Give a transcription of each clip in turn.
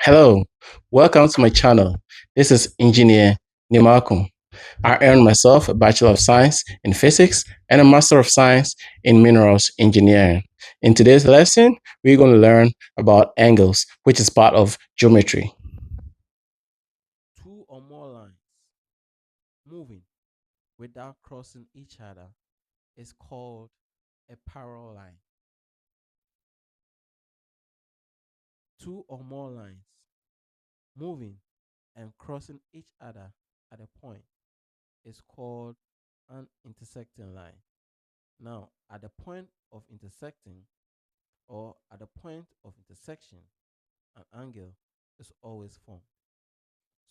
Hello, welcome to my channel. This is Engineer Nimaku. I earned myself a Bachelor of Science in Physics and a Master of Science in Minerals Engineering. In today's lesson, we're going to learn about angles, which is part of geometry. Two or more lines moving without crossing each other is called a parallel line. Two or more lines moving and crossing each other at a point is called an intersecting line. Now, at the point of intersecting or at the point of intersection, an angle is always formed.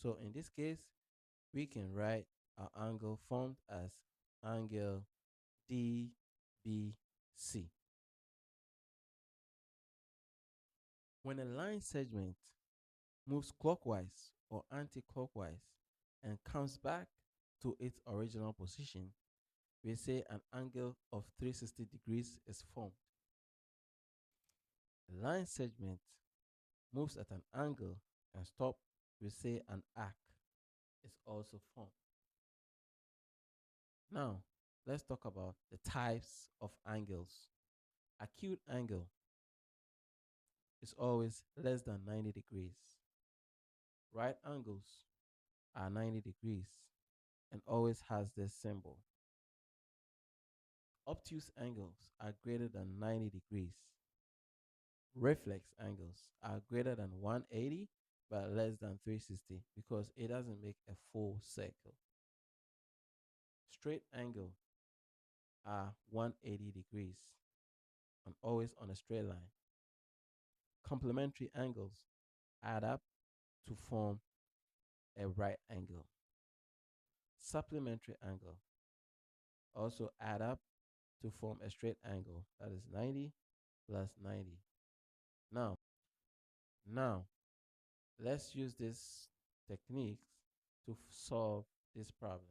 So in this case, we can write our angle formed as angle DBC. When a line segment moves clockwise or anti-clockwise and comes back to its original position, we say an angle of 360 degrees is formed. A line segment moves at an angle and stop, we say an arc is also formed. Now, let's talk about the types of angles. Acute angle is always less than 90 degrees. Right angles are 90 degrees and always has this symbol. Obtuse angles are greater than 90 degrees. Reflex angles are greater than 180 but less than 360 because it doesn't make a full circle. Straight angle are 180 degrees and always on a straight line. Complementary angles add up to form a right angle. Supplementary angle also add up to form a straight angle, that is 90 plus 90. Now, let's use this technique to solve this problem.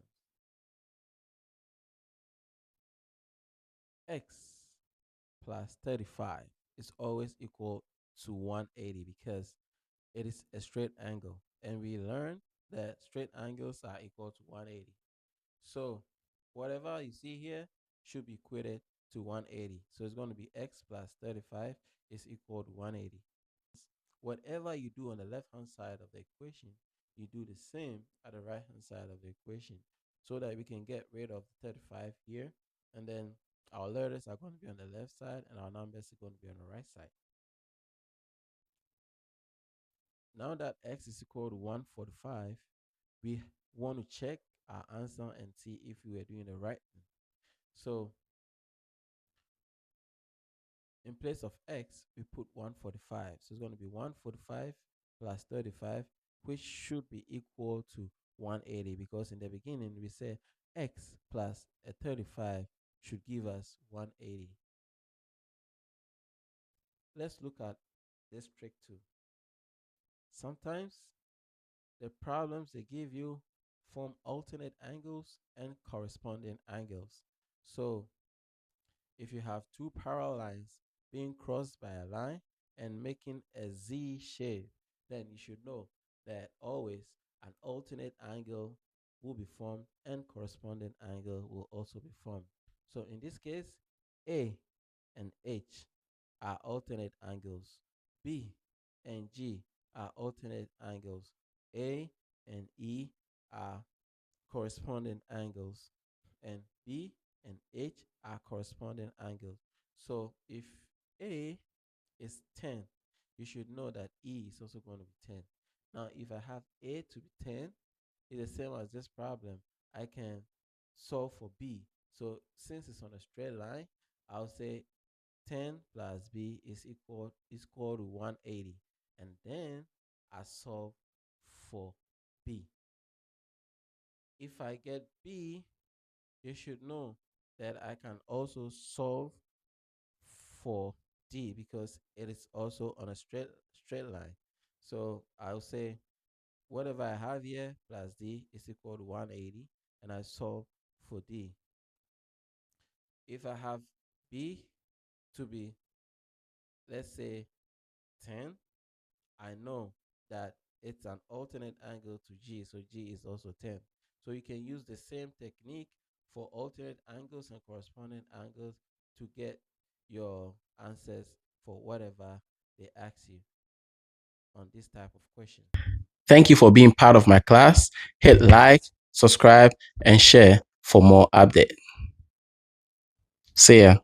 X plus 35 is always equal to 180 because it is a straight angle. And we learned that straight angles are equal to 180. So whatever you see here should be equated to 180. So it's going to be x plus 35 is equal to 180. Whatever you do on the left hand side of the equation, you do the same at the right hand side of the equation so that we can get rid of 35 here. And then our letters are going to be on the left side and our numbers are going to be on the right side. Now that x is equal to 145, we want to check our answer and see if we were doing the right thing. So in place of x, we put 145. So it's going to be 145 plus 35, which should be equal to 180 because in the beginning we said x plus a 35 should give us 180. Let's look at this trick too. Sometimes the problems they give you form alternate angles and corresponding angles. So if you have two parallel lines being crossed by a line and making a Z shape, then you should know that always an alternate angle will be formed and corresponding angle will also be formed. So in this case, A and H are alternate angles. B and G are alternate angles. A and E are corresponding angles. And B and H are corresponding angles. So if A is 10, you should know that E is also going to be 10. Now, if I have A to be 10, it's the same as this problem. I can solve for B. So since it's on a straight line, I'll say 10 plus B is equal to 180. And then I solve for B. If I get B, you should know that I can also solve for D because it is also on a straight line. So I'll say whatever I have here plus D is equal to 180 and I solve for D. If I have B to be, let's say, 10, I know that it's an alternate angle to G, so G is also 10. So you can use the same technique for alternate angles and corresponding angles to get your answers for whatever they ask you on this type of question. Thank you for being part of my class. Hit like, subscribe, and share for more updates. See ya.